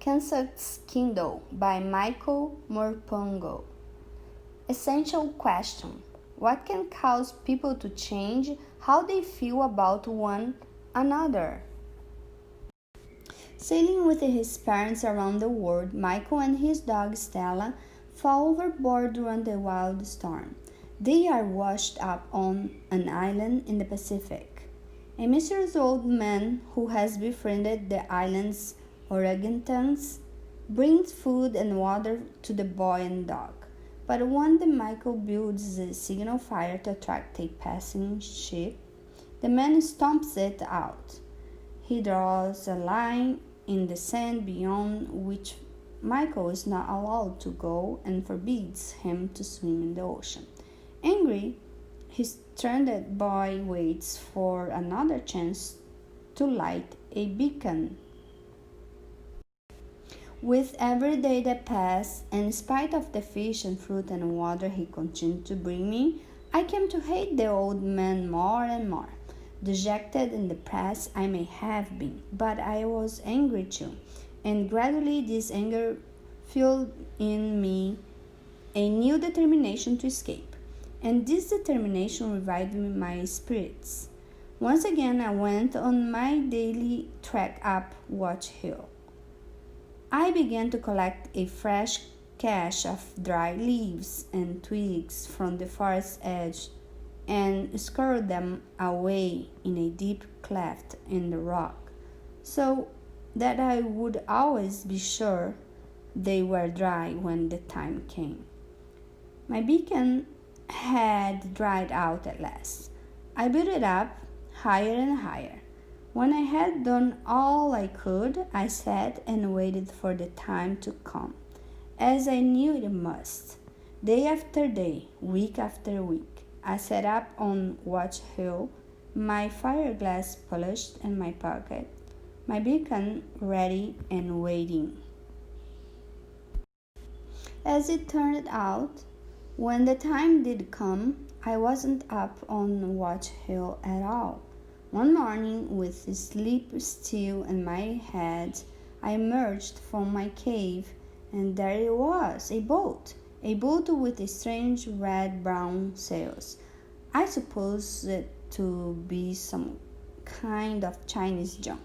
Kensukes Kindowm by Michael Morpurgo. Essential question: what can cause people to change how they feel about one another? Sailing with his parents around the world, Michael and his dog Stella fall overboard during a wild storm. They are washed up on an island in the Pacific. A mysterious old man who has befriended the island's orangutans brings food and water to the boy and dog. But when Michael builds a signal fire to attract a passing ship, the man stomps it out. He draws a line in the sand beyond which Michael is not allowed to go and forbids him to swim in the ocean. Angry, his stranded boy waits for another chance to light a beacon. With every day that passed, and in spite of the fish and fruit and water he continued to bring me, I came to hate the old man more and more. Dejected and depressed I may have been, but I was angry too, and gradually this anger fueled in me a new determination to escape, and this determination revived my spirits. Once again I went on my daily trek up Watch Hill. I began to collect a fresh cache of dry leaves and twigs from the forest edge and scurried them away in a deep cleft in the rock, so that I would always be sure they were dry when the time came. My beacon had dried out at last. I built it up higher and higher. When I had done all I could, I sat and waited for the time to come, as I knew it must. Day after day, week after week, I sat up on Watch Hill, my fireglass polished in my pocket, my beacon ready and waiting. As it turned out, when the time did come, I wasn't up on Watch Hill at all. One morning, with sleep still in my head, I emerged from my cave, and there it was, a boat with strange red-brown sails. I supposed it to be some kind of Chinese junk,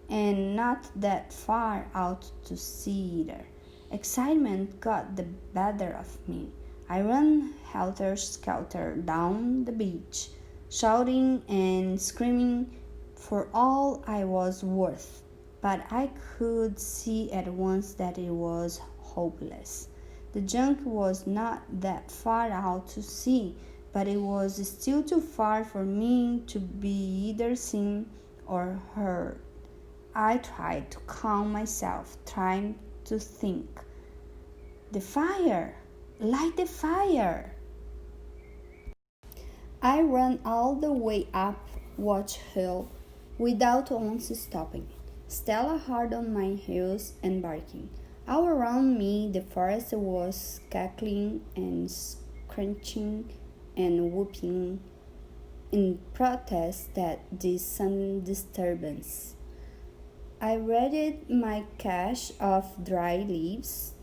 and not that far out to sea either. Excitement got the better of me. I ran helter-skelter down the beach, shouting and screaming for all I was worth, but I could see at once that it was hopeless. The junk was not that far out to sea, but it was still too far for me to be either seen or heard. I tried to calm myself, trying to think. The fire! Light the fire! I ran all the way up Watch Hill without once stopping. Stella hard on my heels and barking. All around me the forest was cackling and screeching and whooping in protest at this sudden disturbance. I readied my cache of dry leaves,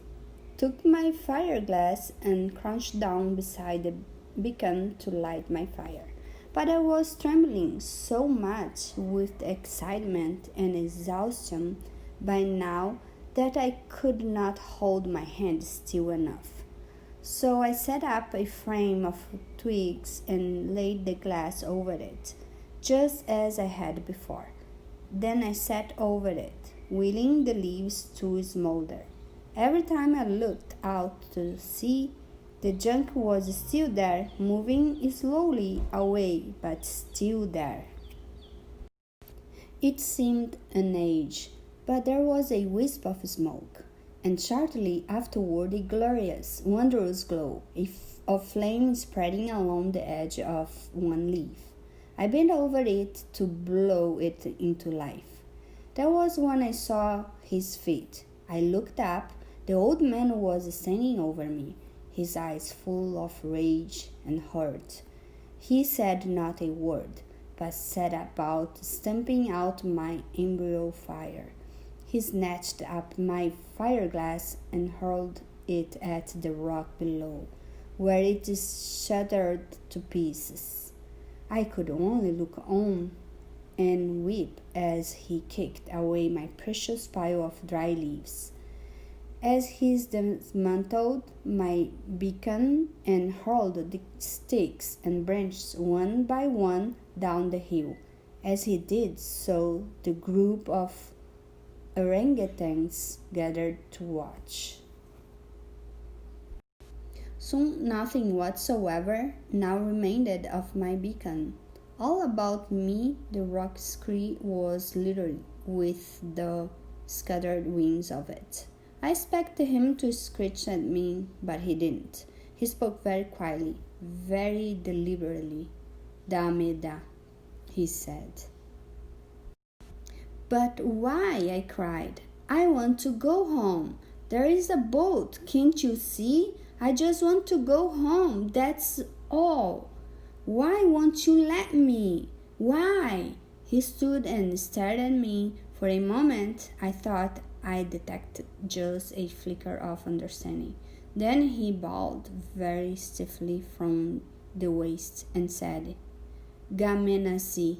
took my fireglass and crouched down beside the beacon to light my fire. But I was trembling so much with excitement and exhaustion by now that I could not hold my hand still enough. So I set up a frame of twigs and laid the glass over it, just as I had before. Then I sat over it, willing the leaves to smolder. Every time I looked out to sea, the junk was still there, moving slowly away, but still there. It seemed an age, but there was a wisp of smoke, and shortly afterward a glorious, wondrous glow, of flame spreading along the edge of one leaf. I bent over it to blow it into life. That was when I saw his feet. I looked up. The old man was standing over me, his eyes full of rage and hurt. He said not a word, but set about stamping out my embryo fire. He snatched up my fireglass and hurled it at the rock below, where it shattered to pieces. I could only look on and weep as he kicked away my precious pile of dry leaves. As he dismantled my beacon and hurled the sticks and branches one by one down the hill. As he did so, the group of orangutans gathered to watch. Soon nothing whatsoever now remained of my beacon. All about me the rock scree was littered with the scattered wings of it. I expected him to screech at me, but he didn't. He spoke very quietly, very deliberately. "Dameda," he said. "But why?" I cried. "I want to go home. There is a boat, can't you see? I just want to go home, that's all. Why won't you let me? Why?" He stood and stared at me. For a moment, I thought I detected just a flicker of understanding. Then he bowed very stiffly from the waist and said, "Gamenasi."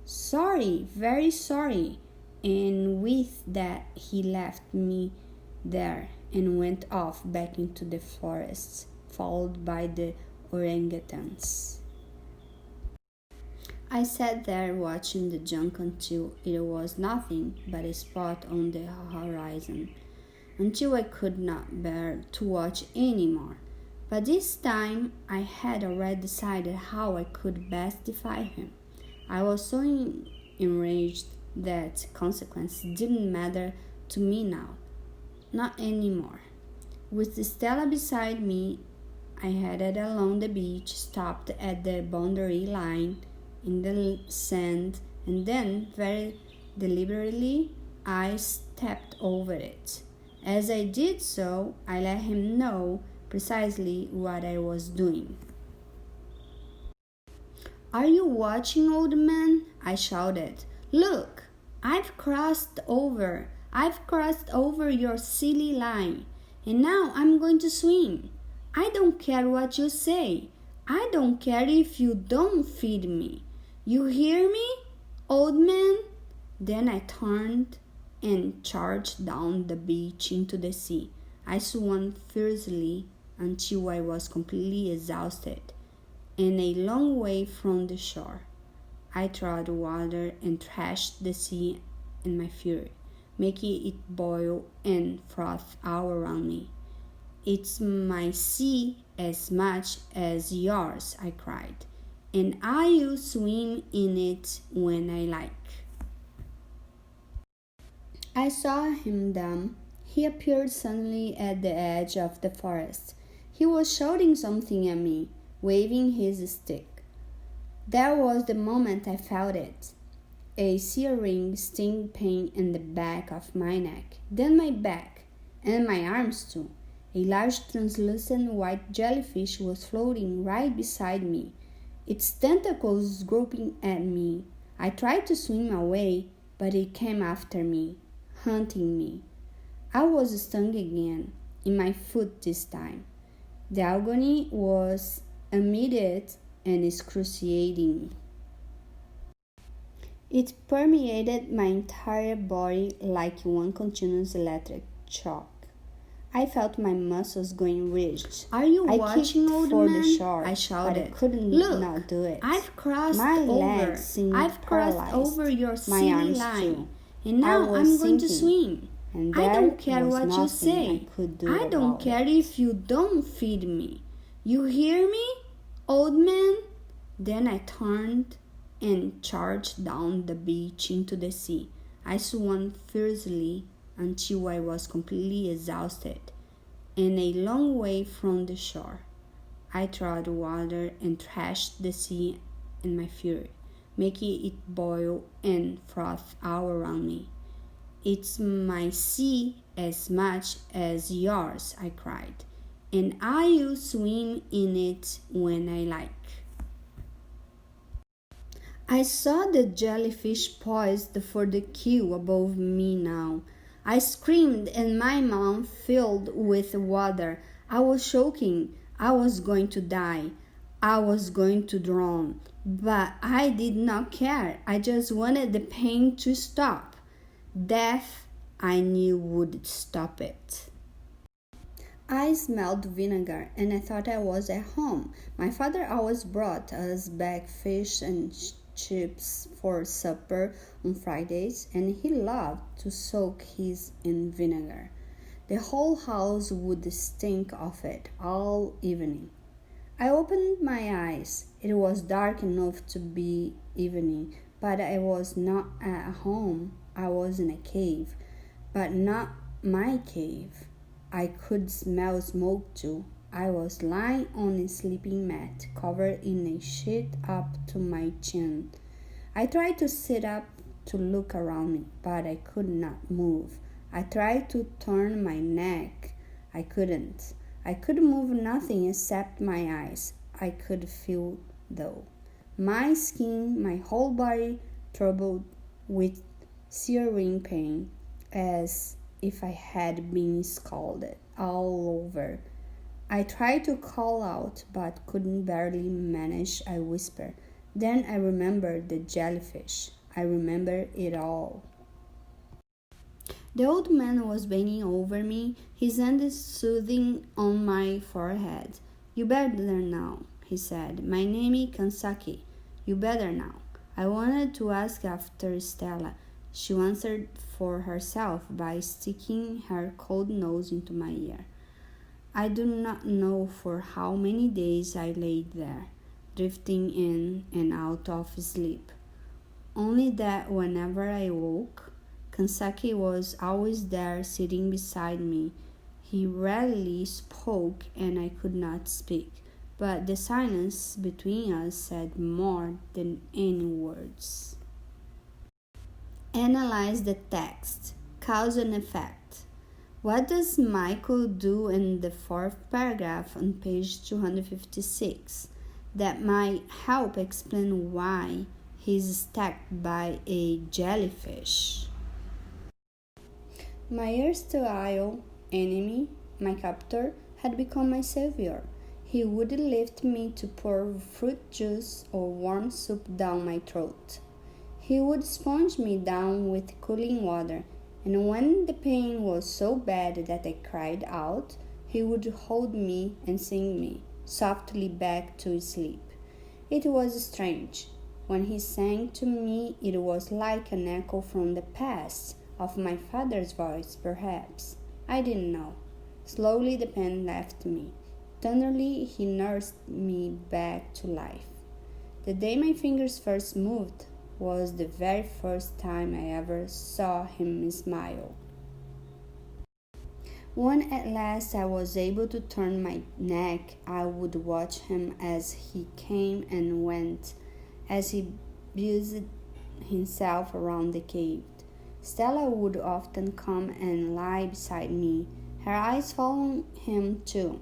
"Sorry, very sorry." And with that he left me there and went off back into the forest, followed by the orangutans. I sat there watching the junk until it was nothing but a spot on the horizon, until I could not bear to watch any more. But this time I had already decided how I could best defy him. I was so enraged that consequences didn't matter to me now, not anymore. With Stella beside me, I headed along the beach, stopped at the boundary line in the sand, and then, very deliberately, I stepped over it. As I did so, I let him know precisely what I was doing. "Are you watching, old man?" I shouted. "Look, I've crossed over your silly line, and now I'm going to swim. I don't care what you say. I don't care if you don't feed me. You hear me, old man?" Then I turned and charged down the beach into the sea. I swam fiercely until I was completely exhausted and a long way from the shore. I trod water and thrashed the sea in my fury, making it boil and froth all around me. "It's my sea as much as yours," I cried, "and I'll swim in it when I like." I saw him then. He appeared suddenly at the edge of the forest. He was shouting something at me, waving his stick. That was the moment I felt it. A searing sting pain in the back of my neck, then my back, and my arms too. A large translucent white jellyfish was floating right beside me, its tentacles groping at me. I tried to swim away, but it came after me, hunting me. I was stung again, in my foot this time. The agony was immediate and excruciating. It permeated my entire body like one continuous electric shock. I felt my muscles going rigid. "Are you watching, old man?" The shore, I shouted. But I couldn't not do it. I've crossed over your silly line, and now I'm going to swim. I don't care what you say. I don't care if you don't feed me. You hear me, old man? Then I turned and charged down the beach into the sea. I swam fiercely until I was completely exhausted and a long way from the shore. I trod water and thrashed the sea in my fury, making it boil and froth all around me. "It's my sea as much as yours," I cried, "and I'll swim in it when I like." I saw the jellyfish poised for the kill above me now. I screamed and my mouth filled with water. I was choking. I was going to die. I was going to drown. But I did not care. I just wanted the pain to stop. Death, I knew, would stop it. I smelled vinegar and I thought I was at home. My father always brought us back fish and chips for supper on Fridays, and he loved to soak his in vinegar. The whole house would stink of it all evening. I opened my eyes. It was dark enough to be evening, but I was not at home. I was in a cave, but not my cave. I could smell smoke too. I was lying on a sleeping mat, covered in a sheet up to my chin. I tried to sit up to look around me, but I could not move. I tried to turn my neck. I couldn't. I could move nothing except my eyes. I could feel, though. My skin, my whole body, troubled with searing pain, as if I had been scalded all over. I tried to call out, but couldn't barely manage a whisper. Then I remembered the jellyfish. I remember it all. The old man was bending over me, his hand soothing on my forehead. You better now, he said. My name is Kensuke. You better now. I wanted to ask after Stella. She answered for herself by sticking her cold nose into my ear. I do not know for how many days I lay there, drifting in and out of sleep. Only that whenever I woke, Kensuke was always there sitting beside me. He rarely spoke and I could not speak, but the silence between us said more than any words. Analyze the text. Cause and effect. What does Michael do in the fourth paragraph on page 256 that might help explain why he's attacked by a jellyfish? My erstwhile enemy, my captor, had become my savior. He would lift me to pour fruit juice or warm soup down my throat. He would sponge me down with cooling water, and when the pain was so bad that I cried out, he would hold me and sing me softly back to sleep. It was strange. When he sang to me, it was like an echo from the past, of my father's voice, perhaps. I didn't know. Slowly the pain left me. Tenderly he nursed me back to life. The day my fingers first moved was the very first time I ever saw him smile. When at last I was able to turn my neck, I would watch him as he came and went, as he busied himself around the cave. Stella would often come and lie beside me, her eyes following him too.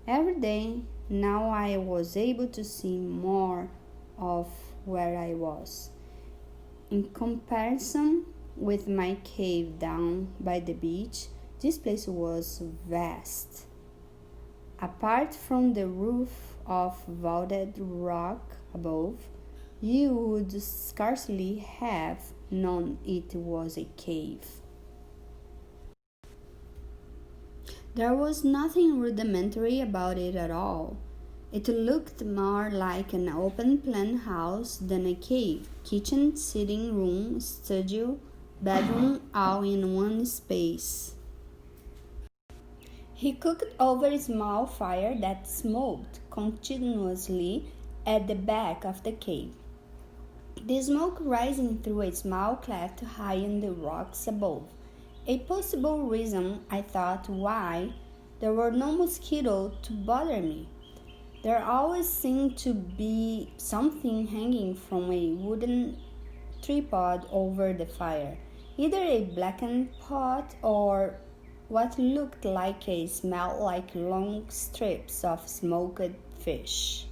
Every day, now I was able to see more of where I was. In comparison with my cave down by the beach, this place was vast. Apart from the roof of vaulted rock above, you would scarcely have known it was a cave. There was nothing rudimentary about it at all. It looked more like an open-plan house than a cave. Kitchen, sitting room, studio, bedroom, all in one space. He cooked over a small fire that smoked continuously at the back of the cave. The smoke rising through a small cleft high in the rocks above. A possible reason, I thought, why there were no mosquitoes to bother me. There always seemed to be something hanging from a wooden tripod over the fire, either a blackened pot or what looked like a smell like long strips of smoked fish.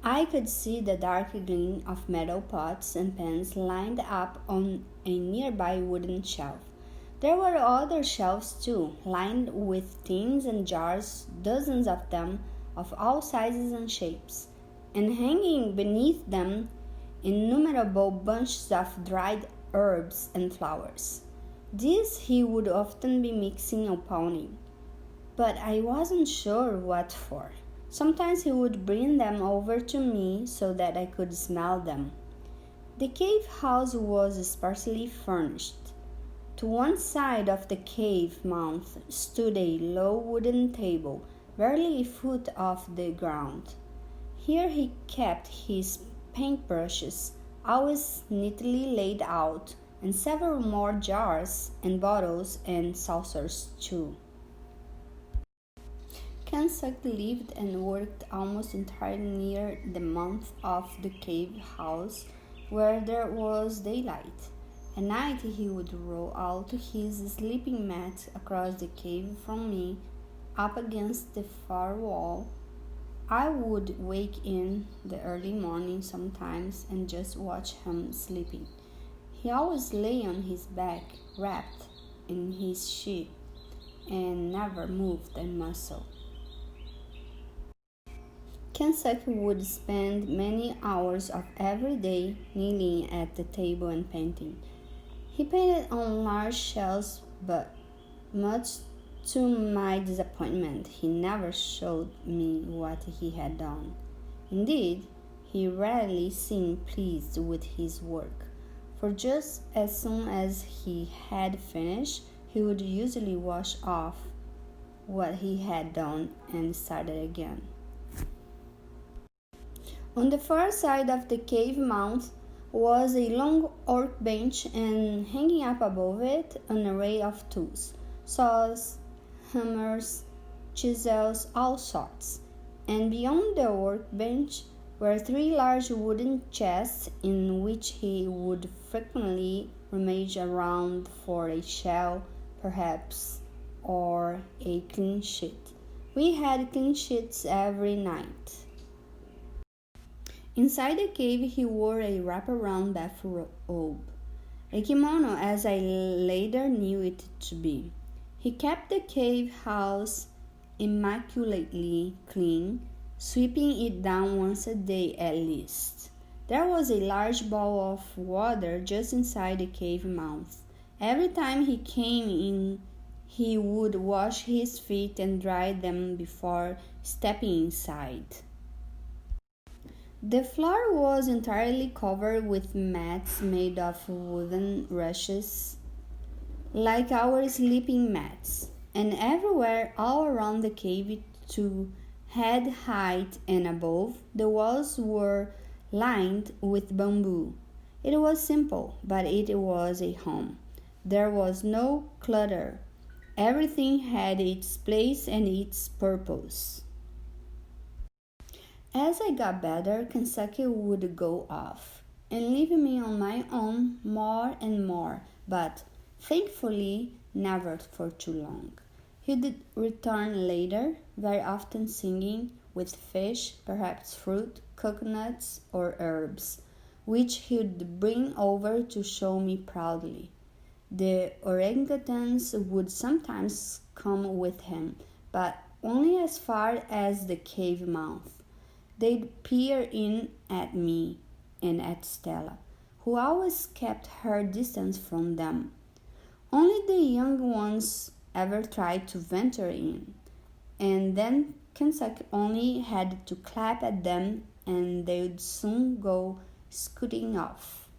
I could see the dark gleam of metal pots and pans lined up on a nearby wooden shelf. There were other shelves too, lined with tins and jars, dozens of them, of all sizes and shapes, and hanging beneath them innumerable bunches of dried herbs and flowers. These he would often be mixing or pounding, but I wasn't sure what for. Sometimes he would bring them over to me so that I could smell them. The cave house was sparsely furnished. To one side of the cave mouth stood a low wooden table, barely a foot off the ground. Here he kept his paintbrushes, always neatly laid out, and several more jars and bottles and saucers too. Kensuke lived and worked almost entirely near the mouth of the cave house, where there was daylight. At night he would roll out his sleeping mat across the cave from me, up against the far wall. I would wake in the early morning sometimes and just watch him sleeping. He always lay on his back, wrapped in his sheet, and never moved a muscle. Kensuke would spend many hours of every day kneeling at the table and painting. He painted on large shells, but much to my disappointment, he never showed me what he had done. Indeed, he rarely seemed pleased with his work, for just as soon as he had finished, he would usually wash off what he had done and start again. On the far side of the cave mouth was a long oak bench, and hanging up above it an array of tools, saws, hammers, chisels, all sorts. And beyond the workbench were three large wooden chests in which he would frequently rummage around for a shell, perhaps, or a clean sheet. We had clean sheets every night. Inside the cave he wore a wraparound bathrobe, a kimono as I later knew it to be. He kept the cave house immaculately clean, sweeping it down once a day at least. There was a large bowl of water just inside the cave mouth. Every time he came in, he would wash his feet and dry them before stepping inside. The floor was entirely covered with mats made of wooden rushes, like our sleeping mats, and everywhere all around the cave to head height and above, the walls were lined with bamboo. It was simple, but it was a home. There was no clutter. Everything had its place and its purpose. As I got better, Kensuke would go off and leave me on my own more and more, but thankfully never for too long. He did return later, very often singing, with fish, perhaps fruit, coconuts, or herbs, which he would bring over to show me proudly. The orangutans would sometimes come with him, but only as far as the cave mouth. They'd peer in at me and at Stella, who always kept her distance from them. Only the young ones ever tried to venture in, and then Kensuke only had to clap at them and they'd soon go scooting off.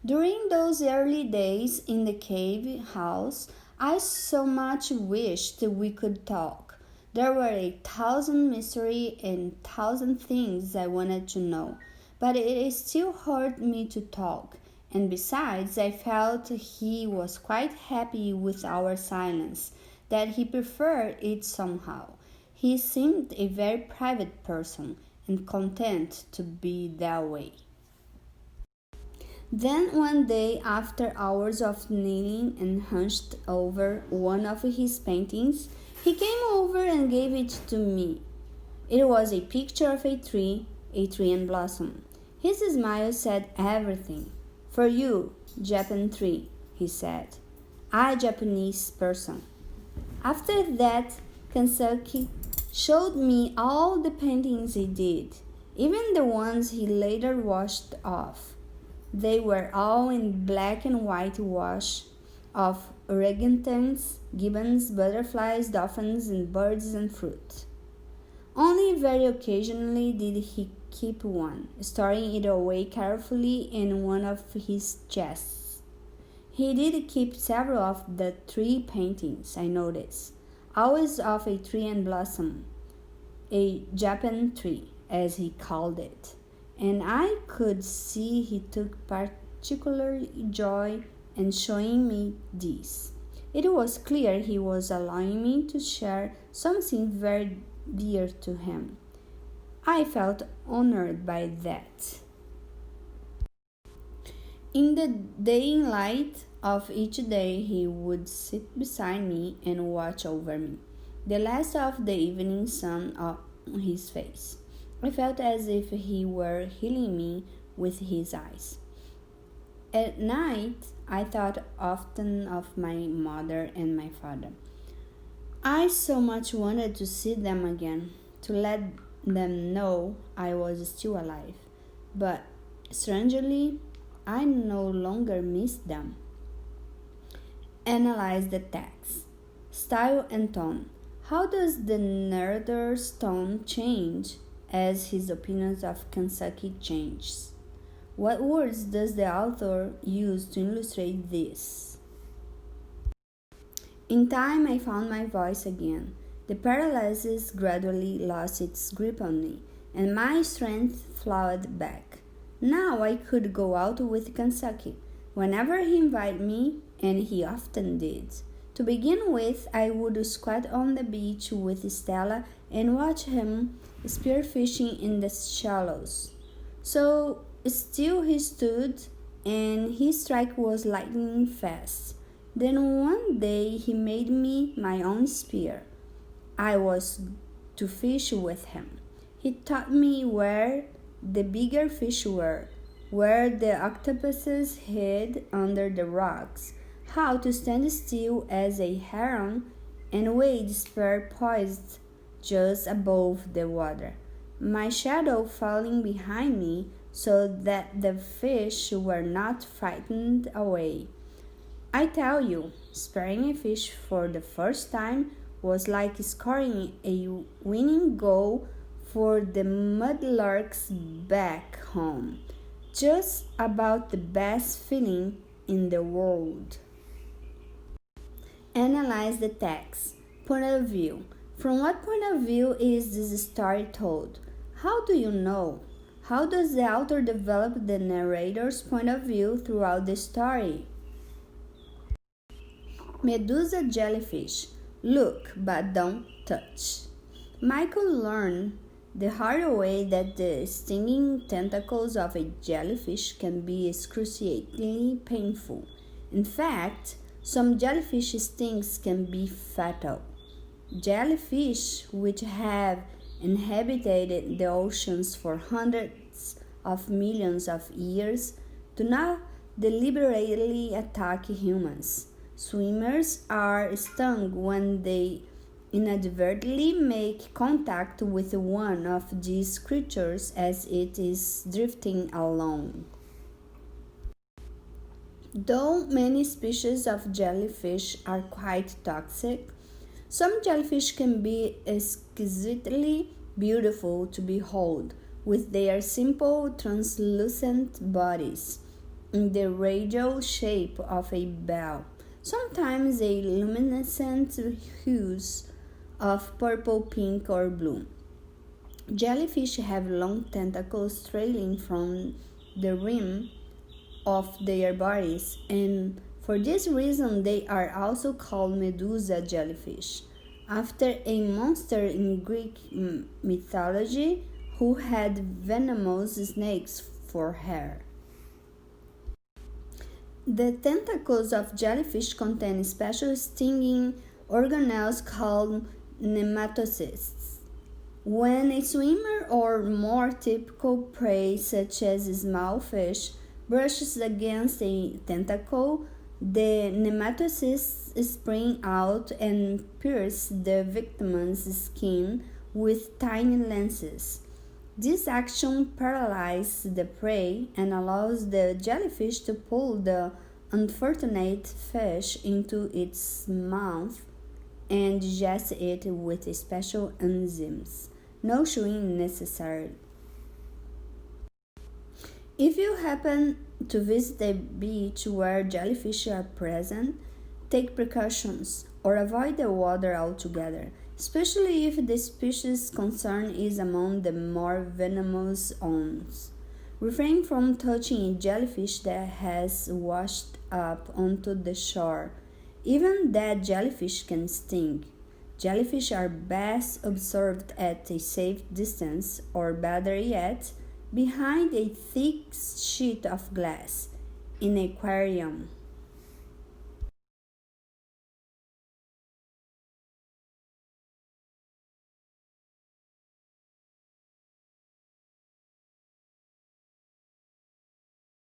During those early days in the cave house, I so much wished we could talk. There were 1,000 mysteries and 1,000 things I wanted to know, but it still hurt me to talk, and besides, I felt he was quite happy with our silence, that he preferred it somehow. He seemed a very private person, and content to be that way. Then one day, after hours of kneeling and hunched over one of his paintings, he came over and gave it to me. It was a picture of a tree in blossom. His smile said everything. For you, Japan tree, he said. I Japanese person. After that, Kensuke showed me all the paintings he did, even the ones he later washed off. They were all in black and white wash of orangutans, gibbons, butterflies, dolphins, and birds and fruit. Only very occasionally did he keep one, storing it away carefully in one of his chests. He did keep several of the tree paintings, I noticed, always of a tree and blossom, a Japan tree, as he called it, and I could see he took particular joy in showing me these. It was clear he was allowing me to share something very dear to him. I felt honored by that. In the daylight of each day, he would sit beside me and watch over me, the last of the evening sun on his face. I felt as if he were healing me with his eyes. At night, I thought often of my mother and my father. I so much wanted to see them again, to let them know I was still alive. But strangely, I no longer missed them. Analyze the text. Style and tone. How does the narrator's tone change as his opinions of Kensuke changes? What words does the author use to illustrate this? In time, I found my voice again. The paralysis gradually lost its grip on me, and my strength flowed back. Now I could go out with Kensuke whenever he invited me, and he often did. To begin with, I would squat on the beach with Stella and watch him spearfishing in the shallows. So still he stood, and his strike was lightning fast. Then one day he made me my own spear. I was to fish with him. He taught me where the bigger fish were, where the octopuses hid under the rocks, how to stand still as a heron and wade spear poised just above the water, my shadow falling behind me so that the fish were not frightened away. I tell you, spearing a fish for the first time was like scoring a winning goal for the mudlarks back home. Just about the best feeling in the world. Analyze the text. Point of view. From what point of view is this story told? How do you know? How does the author develop the narrator's point of view throughout the story? Medusa jellyfish. Look, but don't touch. Michael learned the hard way that the stinging tentacles of a jellyfish can be excruciatingly painful. In fact, some jellyfish stings can be fatal. Jellyfish, which have inhabited the oceans for hundreds of millions of years, do not deliberately attack humans. Swimmers are stung when they inadvertently make contact with one of these creatures as it is drifting along. Though many species of jellyfish are quite toxic, some jellyfish can be exquisitely beautiful to behold, with their simple translucent bodies in the radial shape of a bell, sometimes a luminescent hues of purple, pink, or blue. Jellyfish have long tentacles trailing from the rim of their bodies, and for this reason they are also called Medusa jellyfish, after a monster in Greek mythology who had venomous snakes for hair. The tentacles of jellyfish contain special stinging organelles called nematocysts. When a swimmer or more typical prey, such as a small fish, brushes against a tentacle, the nematocysts spring out and pierce the victim's skin with tiny lances. This action paralyzes the prey and allows the jellyfish to pull the unfortunate fish into its mouth and digest it with special enzymes. No chewing necessary. If you happen to visit a beach where jellyfish are present, take precautions or avoid the water altogether, especially if the species concerned is among the more venomous ones. Refrain from touching a jellyfish that has washed up onto the shore. Even dead jellyfish can sting. Jellyfish are best observed at a safe distance, or better yet, behind a thick sheet of glass in an aquarium.